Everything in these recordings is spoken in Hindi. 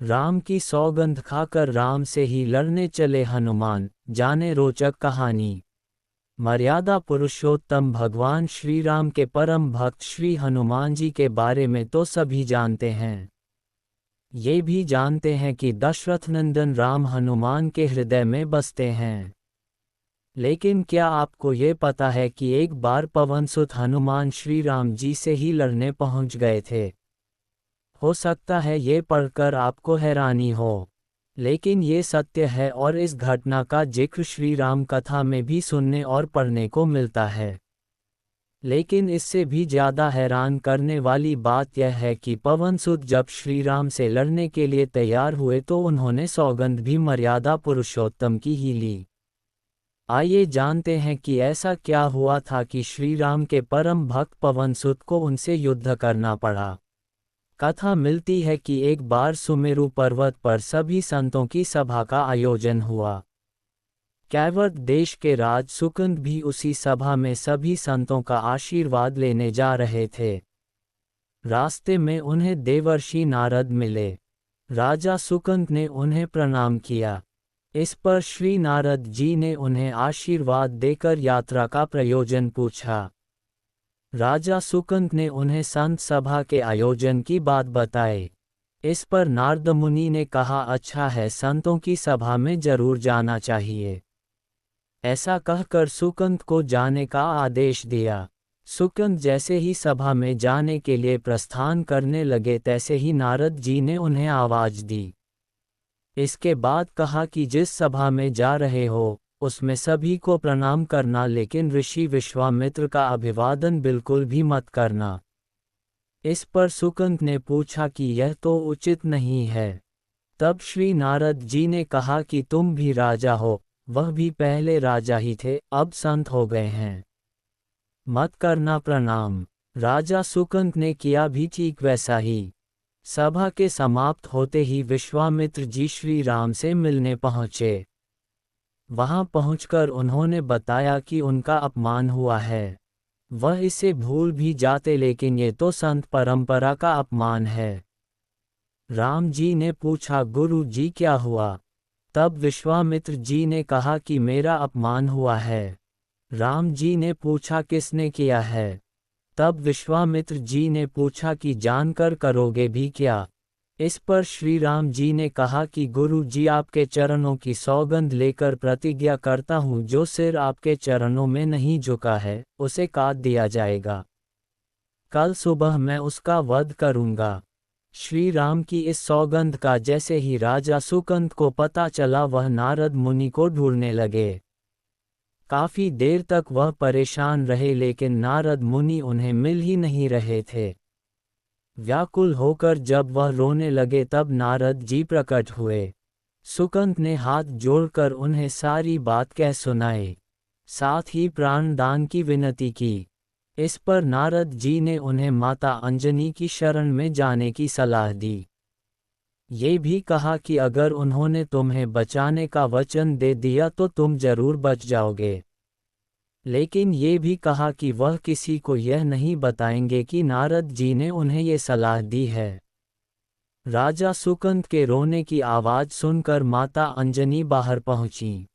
राम की सौगंध खाकर राम से ही लड़ने चले हनुमान, जाने रोचक कहानी। मर्यादा पुरुषोत्तम भगवान श्री राम के परम भक्त श्री हनुमान जी के बारे में तो सभी जानते हैं। ये भी जानते हैं कि दशरथ नंदन राम हनुमान के हृदय में बसते हैं। लेकिन क्या आपको ये पता है कि एक बार पवनसुत हनुमान श्री राम जी से ही लड़ने पहुंच गए थे? हो सकता है ये पढ़कर आपको हैरानी हो, लेकिन ये सत्य है और इस घटना का जिक्र श्री राम कथा में भी सुनने और पढ़ने को मिलता है। लेकिन इससे भी ज़्यादा हैरान करने वाली बात यह है कि पवनसुत जब श्री राम से लड़ने के लिए तैयार हुए तो उन्होंने सौगंध भी मर्यादा पुरुषोत्तम की ही ली। आइए जानते हैं कि ऐसा क्या हुआ था कि श्री राम के परम भक्त पवनसुत को उनसे युद्ध करना पड़ा। कथा मिलती है कि एक बार सुमेरु पर्वत पर सभी संतों की सभा का आयोजन हुआ। कैवर्त देश के राज सुकंद भी उसी सभा में सभी संतों का आशीर्वाद लेने जा रहे थे। रास्ते में उन्हें देवर्षि नारद मिले। राजा सुकंद ने उन्हें प्रणाम किया। इस पर श्री नारद जी ने उन्हें आशीर्वाद देकर यात्रा का प्रयोजन पूछा। राजा सुकंद ने उन्हें संत सभा के आयोजन की बात बताई। इस पर नारद मुनि ने कहा, अच्छा है, संतों की सभा में जरूर जाना चाहिए। ऐसा कहकर सुकंद को जाने का आदेश दिया। सुकंद जैसे ही सभा में जाने के लिए प्रस्थान करने लगे तैसे ही नारद जी ने उन्हें आवाज दी। इसके बाद कहा कि जिस सभा में जा रहे हो उसमें सभी को प्रणाम करना, लेकिन ऋषि विश्वामित्र का अभिवादन बिल्कुल भी मत करना। इस पर सुकंद ने पूछा कि यह तो उचित नहीं है। तब श्री नारद जी ने कहा कि तुम भी राजा हो, वह भी पहले राजा ही थे, अब संत हो गए हैं, मत करना प्रणाम। राजा सुकंद ने किया भी ठीक वैसा ही। सभा के समाप्त होते ही विश्वामित्र जी श्री राम से मिलने पहुँचे। वहां पहुंचकर उन्होंने बताया कि उनका अपमान हुआ है। वह इसे भूल भी जाते, लेकिन ये तो संत परंपरा का अपमान है। राम जी ने पूछा, गुरु जी क्या हुआ? तब विश्वामित्र जी ने कहा कि मेरा अपमान हुआ है। राम जी ने पूछा, किसने किया है? तब विश्वामित्र जी ने पूछा कि जानकर करोगे भी क्या? इस पर श्री राम जी ने कहा कि गुरु जी, आपके चरणों की सौगंध लेकर प्रतिज्ञा करता हूँ, जो सिर आपके चरणों में नहीं झुका है उसे काट दिया जाएगा। कल सुबह मैं उसका वध करूँगा। श्री राम की इस सौगंध का जैसे ही राजा सुकंद को पता चला, वह नारद मुनि को ढूंढने लगे। काफी देर तक वह परेशान रहे, लेकिन नारद मुनि उन्हें मिल ही नहीं रहे थे। व्याकुल होकर जब वह रोने लगे तब नारद जी प्रकट हुए। सुकंद ने हाथ जोड़कर उन्हें सारी बात कह सुनाई, साथ ही प्राण दान की विनती की। इस पर नारद जी ने उन्हें माता अंजनी की शरण में जाने की सलाह दी। ये भी कहा कि अगर उन्होंने तुम्हें बचाने का वचन दे दिया तो तुम जरूर बच जाओगे। लेकिन ये भी कहा कि वह किसी को यह नहीं बताएंगे कि नारद जी ने उन्हें ये सलाह दी है। राजा सुकंद के रोने की आवाज़ सुनकर माता अंजनी बाहर पहुंची।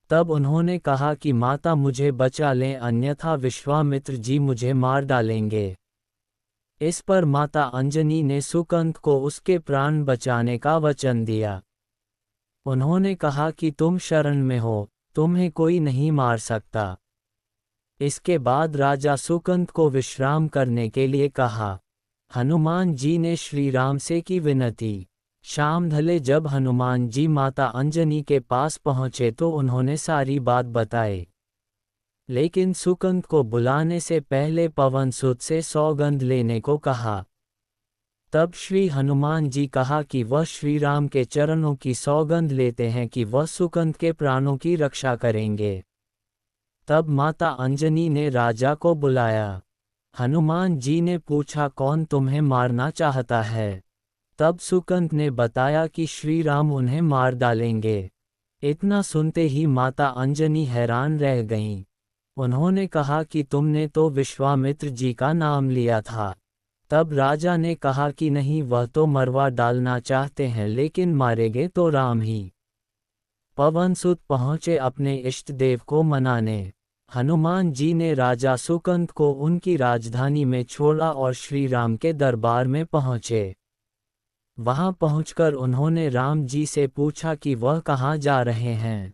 तब उन्होंने कहा कि माता, मुझे बचा लें, अन्यथा विश्वामित्र जी मुझे मार डालेंगे। इस पर माता अंजनी ने सुकंद को उसके प्राण बचाने का वचन दिया। उन्होंने कहा कि तुम शरण में हो, तुम्हें कोई नहीं मार सकता। इसके बाद राजा सुकंद को विश्राम करने के लिए कहा। हनुमान जी ने श्री राम से की विनती। शाम ढले जब हनुमान जी माता अंजनी के पास पहुँचे तो उन्होंने सारी बात बताई। लेकिन सुकंद को बुलाने से पहले पवनसुत से सौगंध लेने को कहा। तब श्री हनुमान जी कहा कि वह श्री राम के चरणों की सौगंध लेते हैं कि वह सुकंद के प्राणों की रक्षा करेंगे। तब माता अंजनी ने राजा को बुलाया। हनुमान जी ने पूछा, कौन तुम्हें मारना चाहता है? तब सुकंद ने बताया कि श्री राम उन्हें मार डालेंगे। इतना सुनते ही माता अंजनी हैरान रह गईं। उन्होंने कहा कि तुमने तो विश्वामित्र जी का नाम लिया था, तब राजा ने कहा कि नहीं, वह तो मरवा डालना चाहते हैं, लेकिन मारेंगे तो राम ही। पवनसुत पहुँचे अपने इष्ट देव को मनाने। हनुमान जी ने राजा सुकंद को उनकी राजधानी में छोड़ा और श्री राम के दरबार में पहुँचे। वहां पहुंचकर उन्होंने राम जी से पूछा कि वह कहाँ जा रहे हैं।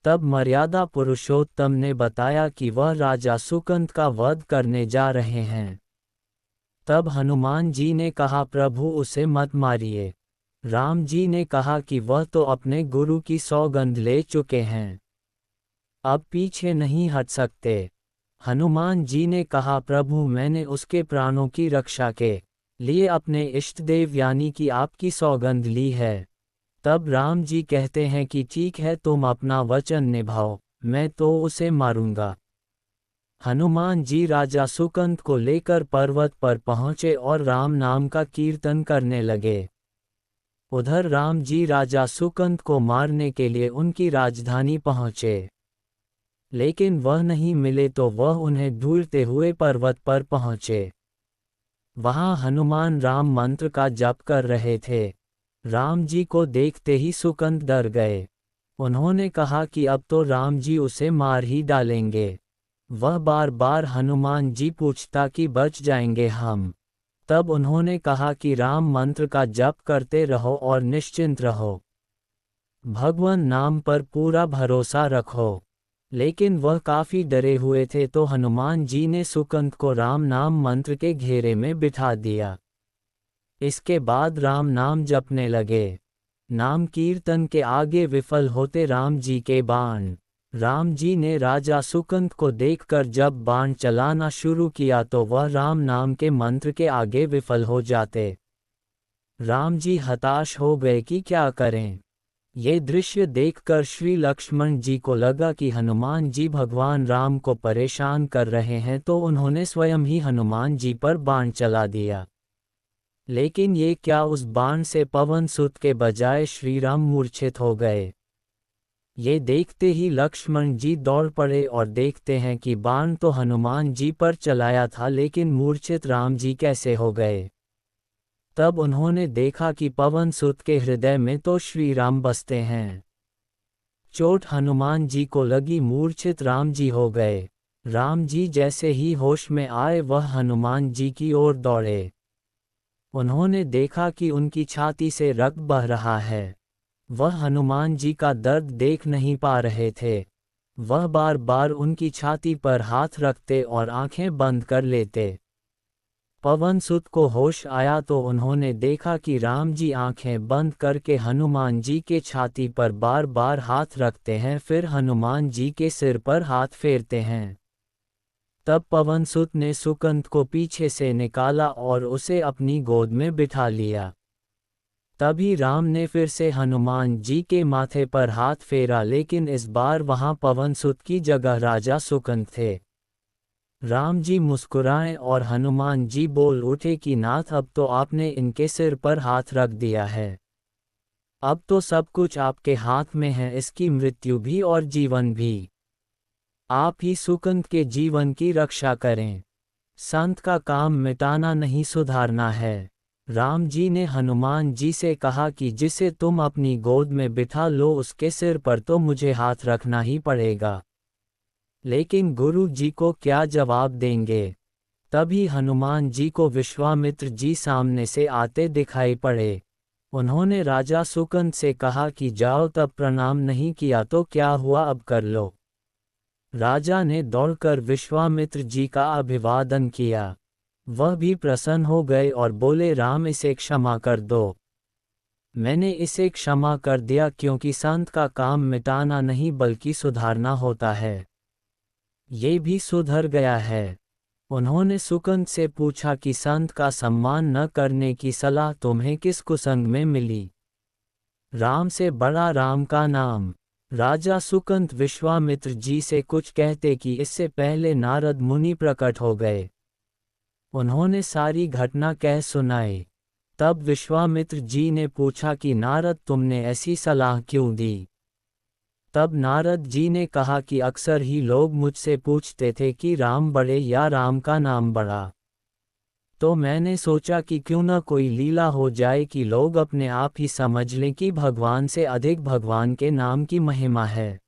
तब मर्यादा पुरुषोत्तम ने बताया कि वह राजा सुकंद का वध करने जा रहे हैं। तब हनुमान जी ने कहा, प्रभु उसे मत मारिए। राम जी ने कहा कि वह तो अपने गुरु की सौगंध ले चुके हैं, अब पीछे नहीं हट सकते। हनुमान जी ने कहा, प्रभु मैंने उसके प्राणों की रक्षा के लिए अपने इष्ट देव यानी कि आपकी सौगंध ली है। तब राम जी कहते हैं कि ठीक है, तुम अपना वचन निभाओ, मैं तो उसे मारूंगा। हनुमान जी राजा सुकंद को लेकर पर्वत पर पहुँचे और राम नाम का कीर्तन करने लगे। उधर राम जी राजा सुकंद को मारने के लिए उनकी राजधानी पहुँचे, लेकिन वह नहीं मिले तो वह उन्हें ढूंढते हुए पर्वत पर पहुँचे। वहाँ हनुमान राम मंत्र का जप कर रहे थे। राम जी को देखते ही सुकंद डर गए। उन्होंने कहा कि अब तो राम जी उसे मार ही डालेंगे। वह बार बार हनुमान जी पूछता कि बच जाएंगे हम। तब उन्होंने कहा कि राम मंत्र का जप करते रहो और निश्चिंत रहो, भगवान नाम पर पूरा भरोसा रखो। लेकिन वह काफी डरे हुए थे, तो हनुमान जी ने सुकंद को राम नाम मंत्र के घेरे में बिठा दिया। इसके बाद राम नाम जपने लगे। नाम कीर्तन के आगे विफल होते राम जी के बाण। राम जी ने राजा सुकंद को देखकर जब बाण चलाना शुरू किया तो वह राम नाम के मंत्र के आगे विफल हो जाते। राम जी हताश हो गए कि क्या करें। ये दृश्य देखकर श्री लक्ष्मण जी को लगा कि हनुमान जी भगवान राम को परेशान कर रहे हैं, तो उन्होंने स्वयं ही हनुमान जी पर बाण चला दिया। लेकिन ये क्या, उस बाण से पवनसुत के बजाय श्री राम मूर्छित हो गए। ये देखते ही लक्ष्मण जी दौड़ पड़े और देखते हैं कि बाण तो हनुमान जी पर चलाया था, लेकिन मूर्छित राम जी कैसे हो गए। तब उन्होंने देखा कि पवनसुत के हृदय में तो श्री राम बसते हैं। चोट हनुमान जी को लगी, मूर्छित राम जी हो गए। राम जी जैसे ही होश में आए वह हनुमान जी की ओर दौड़े। उन्होंने देखा कि उनकी छाती से रक्त बह रहा है। वह हनुमान जी का दर्द देख नहीं पा रहे थे। वह बार बार उनकी छाती पर हाथ रखते और आंखें बंद कर लेते। पवनसुत को होश आया तो उन्होंने देखा कि राम जी आंखें बंद करके हनुमान जी के छाती पर बार बार हाथ रखते हैं, फिर हनुमान जी के सिर पर हाथ फेरते हैं। तब पवनसुत ने सुकंद को पीछे से निकाला और उसे अपनी गोद में बिठा लिया। तभी राम ने फिर से हनुमान जी के माथे पर हाथ फेरा, लेकिन इस बार वहां पवनसुत की जगह राजा सुकंद थे। राम जी मुस्कुराए और हनुमान जी बोल उठे कि नाथ, अब तो आपने इनके सिर पर हाथ रख दिया है। अब तो सब कुछ आपके हाथ में है, इसकी मृत्यु भी और जीवन भी। आप ही सुकंद के जीवन की रक्षा करें। संत का काम मिटाना नहीं, सुधारना है। राम जी ने हनुमान जी से कहा कि जिसे तुम अपनी गोद में बिठा लो उसके सिर पर तो मुझे हाथ रखना ही पड़ेगा। लेकिन गुरु जी को क्या जवाब देंगे। तभी हनुमान जी को विश्वामित्र जी सामने से आते दिखाई पड़े। उन्होंने राजा सुकंद से कहा कि जाओ, तब प्रणाम नहीं किया तो क्या हुआ, अब कर लो। राजा ने दौड़कर विश्वामित्र जी का अभिवादन किया। वह भी प्रसन्न हो गए और बोले, राम इसे क्षमा कर दो। मैंने इसे क्षमा कर दिया, क्योंकि संत का काम मिटाना नहीं बल्कि सुधारना होता है। ये भी सुधर गया है। उन्होंने सुकंद से पूछा कि संत का सम्मान न करने की सलाह तुम्हें किस कुसंग में मिली। राम से बड़ा राम का नाम। राजा सुकंद विश्वामित्र जी से कुछ कहते कि इससे पहले नारद मुनि प्रकट हो गए। उन्होंने सारी घटना कह सुनाई। तब विश्वामित्र जी ने पूछा कि नारद, तुमने ऐसी सलाह क्यों दी। तब नारद जी ने कहा कि अक्सर ही लोग मुझसे पूछते थे कि राम बड़े या राम का नाम बड़ा। तो मैंने सोचा कि क्यों न कोई लीला हो जाए कि लोग अपने आप ही समझ लें कि भगवान से अधिक भगवान के नाम की महिमा है।